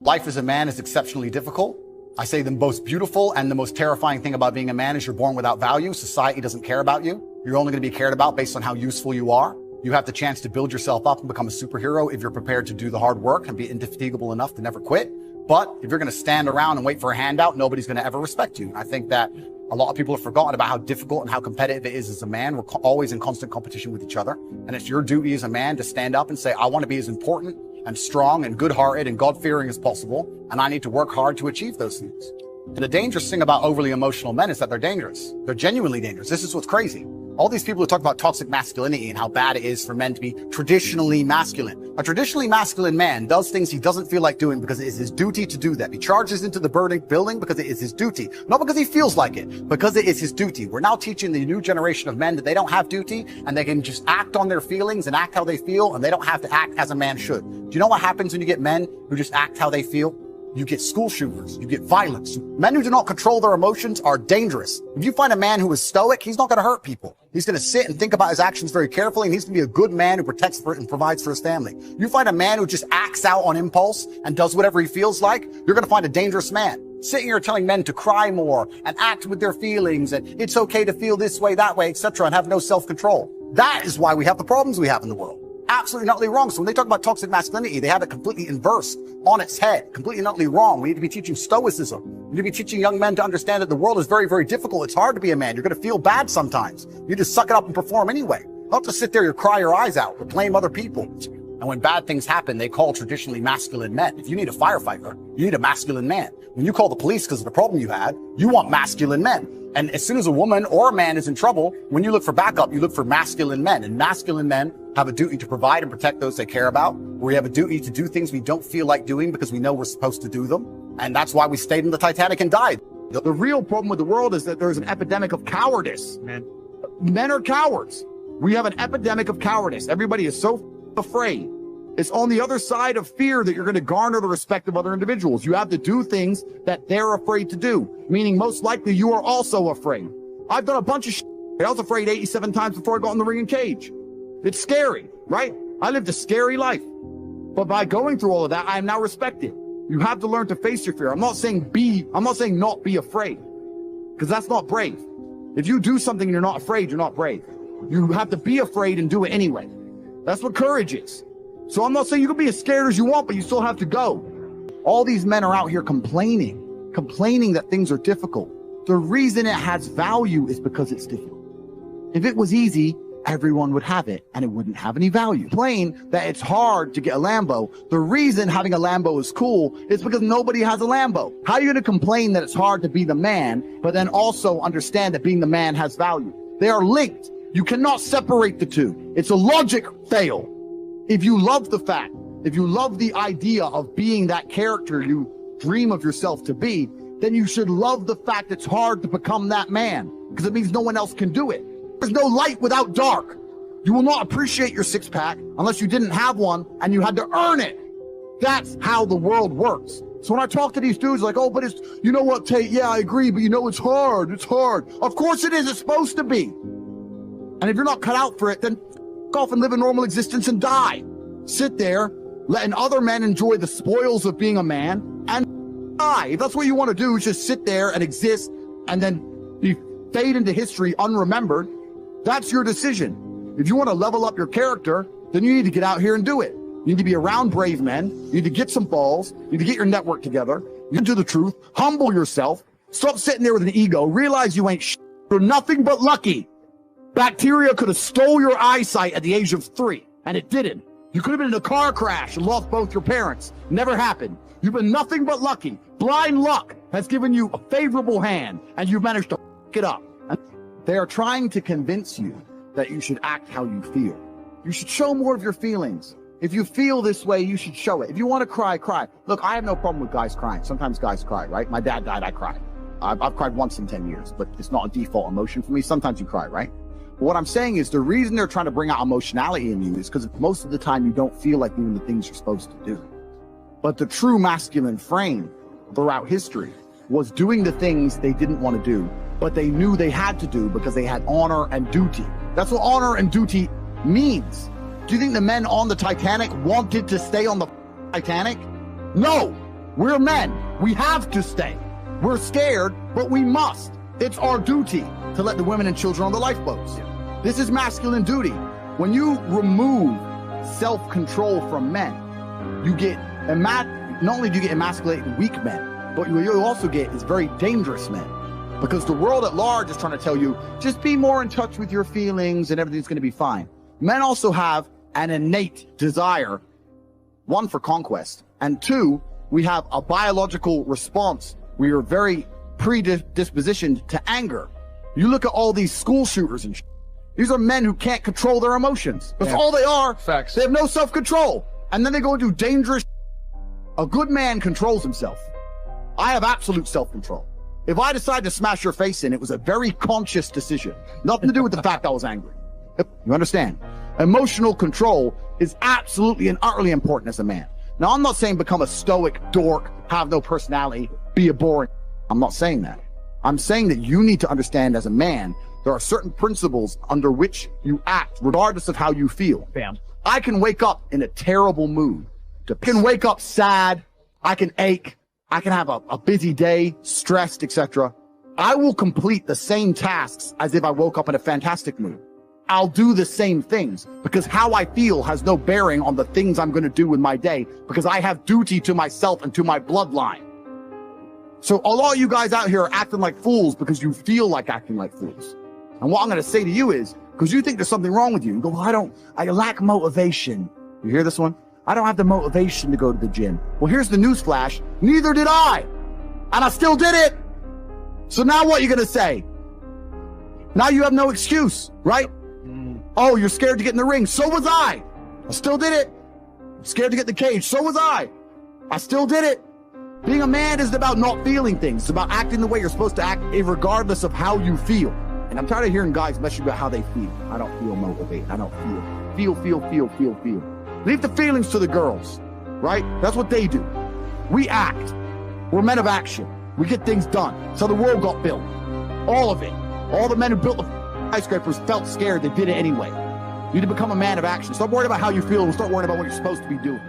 Life as a man is exceptionally difficult. I say the most beautiful and the most terrifying thing about being a man is you're born without value. Society doesn't care about you. You're only going to be cared about based on how useful you are. You have the chance to build yourself up and become a superhero if you're prepared to do the hard work and be indefatigable enough to never quit. But if you're going to stand around and wait for a handout, nobody's going to ever respect you. I think that a lot of people have forgotten about how difficult and how competitive it is as a man. We're always in constant competition with each other. And it's your duty as a man to stand up and say, I want to be as important and strong and good-hearted and God-fearing as possible, and I need to work hard to achieve those things. And the dangerous thing about overly emotional men is that they're dangerous. They're genuinely dangerous. This is what's crazy. All these people who talk about toxic masculinity and how bad it is for men to be traditionally masculine. A traditionally masculine man does things he doesn't feel like doing because it is his duty to do that. He charges into the burning building because it is his duty. Not because he feels like it, because it is his duty. We're now teaching the new generation of men that they don't have duty and they can just act on their feelings and act how they feel, and they don't have to act as a man should. Do you know what happens when you get men who just act how they feel? You get school shooters, you get violence. Men who do not control their emotions are dangerous. If you find a man who is stoic, he's not going to hurt people. He's going to sit and think about his actions very carefully, and he's going to be a good man who protects for it and provides for his family. You find a man who just acts out on impulse and does whatever he feels like, you're going to find a dangerous man. Sitting here telling men to cry more and act with their feelings and it's okay to feel this way, that way, etc., and have no self-control. That is why we have the problems we have in the world. Absolutely not wrong. So when they talk about toxic masculinity, they have it completely inverse on its head, completely not wrong. We need to be teaching stoicism. We need to be teaching young men to understand that the world is very, very difficult. It's hard to be a man. You're going to feel bad sometimes. You just suck it up and perform anyway. Not to sit there and cry your eyes out or blame other people. And when bad things happen, they call traditionally masculine men. If you need a firefighter, you need a masculine man. When you call the police because of the problem you had, you want masculine men. And as soon as a woman or a man is in trouble, when you look for backup, you look for masculine men. And masculine men have a duty to provide and protect those they care about. We have a duty to do things we don't feel like doing because we know we're supposed to do them. And that's why we stayed in the Titanic and died. The real problem with the world is that there's an epidemic of cowardice, man. Men are cowards. We have an epidemic of cowardice. Everybody is so afraid. It's on the other side of fear that you're going to garner the respect of other individuals. You have to do things that they're afraid to do, meaning most likely you are also afraid. I've done a bunch of shit. I was afraid 87 times before I got in the ring and cage. It's scary, right? I lived a scary life. But by going through all of that, I am now respected. You have to learn to face your fear. I'm not saying not be afraid, because that's not brave. If you do something and you're not afraid, you're not brave. You have to be afraid and do it anyway. That's what courage is. So I'm not saying you can be as scared as you want, but you still have to go. All these men are out here complaining that things are difficult. The reason it has value is because it's difficult. If it was easy, everyone would have it and it wouldn't have any value. Complain that it's hard to get a Lambo. The reason having a Lambo is cool is because nobody has a Lambo. How are you going to complain that it's hard to be the man, but then also understand that being the man has value? They are linked. You cannot separate the two. It's a logic fail. If you love the fact, if you love the idea of being that character you dream of yourself to be, then you should love the fact it's hard to become that man, because it means no one else can do it. There's no light without dark. You will not appreciate your six-pack unless you didn't have one and you had to earn it. That's how the world works. So when I talk to these dudes like, oh, but it's, you know what, Tate, yeah, I agree, but you know, it's hard. It's hard. Of course it is. It's supposed to be. And if you're not cut out for it, then off and live a normal existence and die. Sit there, letting other men enjoy the spoils of being a man and die. If that's what you want to do, is just sit there and exist and then fade into history unremembered. That's your decision. If you want to level up your character, then you need to get out here and do it. You need to be around brave men. You need to get some balls. You need to get your network together. You need to do the truth. Humble yourself. Stop sitting there with an ego. Realize you ain't you're nothing but lucky. Bacteria could have stole your eyesight at the age of 3, and it didn't. You could have been in a car crash and lost both your parents. Never happened. You've been nothing but lucky. Blind luck has given you a favorable hand, and you've managed to f it up. And they are trying to convince you that you should act how you feel. You should show more of your feelings. If you feel this way, you should show it. If you want to cry, cry. Look, I have no problem with guys crying. Sometimes guys cry, right? My dad died, I cried. I've cried once in 10 years, but it's not a default emotion for me. Sometimes you cry, right? But what I'm saying is the reason they're trying to bring out emotionality in you is because most of the time you don't feel like doing the things you're supposed to do. But the true masculine frame throughout history was doing the things they didn't want to do, but they knew they had to do because they had honor and duty. That's what honor and duty means. Do you think the men on the Titanic wanted to stay on the Titanic? No, We're men. We have to stay. We're scared, but we must. It's our duty to let the women and children on the lifeboats. This is masculine duty. When you remove self-control from men, you get, not only do you get emasculated weak men, but what you also get is very dangerous men. Because the world at large is trying to tell you, just be more in touch with your feelings and everything's going to be fine. Men also have an innate desire, one, for conquest, and two, we have a biological response. We are very predispositioned to anger. You look at all these school shooters and these are men who can't control their emotions. That's all they are. Facts. They have no self-control. And then they go and do dangerous. A good man controls himself. I have absolute self-control. If I decide to smash your face in, it was a very conscious decision. Nothing to do with the fact I was angry. You understand? Emotional control is absolutely and utterly important as a man. Now, I'm not saying become a stoic dork, have no personality, be a boring. I'm not saying that. I'm saying that you need to understand as a man, there are certain principles under which you act, regardless of how you feel. Bam. I can wake up in a terrible mood. I can wake up sad. I can ache. I can have a busy day, stressed, etc. I will complete the same tasks as if I woke up in a fantastic mood. I'll do the same things because how I feel has no bearing on the things I'm going to do with my day because I have duty to myself and to my bloodline. So a lot of you guys out here are acting like fools because you feel like acting like fools. And what I'm going to say to you is, because you think there's something wrong with you, you go, well, I lack motivation. You hear this one? I don't have the motivation to go to the gym. Well, here's the news flash. Neither did I. And I still did it. So now what are you going to say? Now you have no excuse, right? Oh, you're scared to get in the ring. So was I. I still did it. Scared to get in the cage. So was I. I still did it. Being a man isn't about not feeling things. It's about acting the way you're supposed to act, regardless of how you feel. And I'm tired of hearing guys message about how they feel. I don't feel motivated. I don't feel. Feel. Leave the feelings to the girls, right? That's what they do. We act. We're men of action. We get things done. So the world got built. All of it. All the men who built the skyscrapers felt scared. They did it anyway. You need to become a man of action. Stop worrying about how you feel and start worrying about what you're supposed to be doing.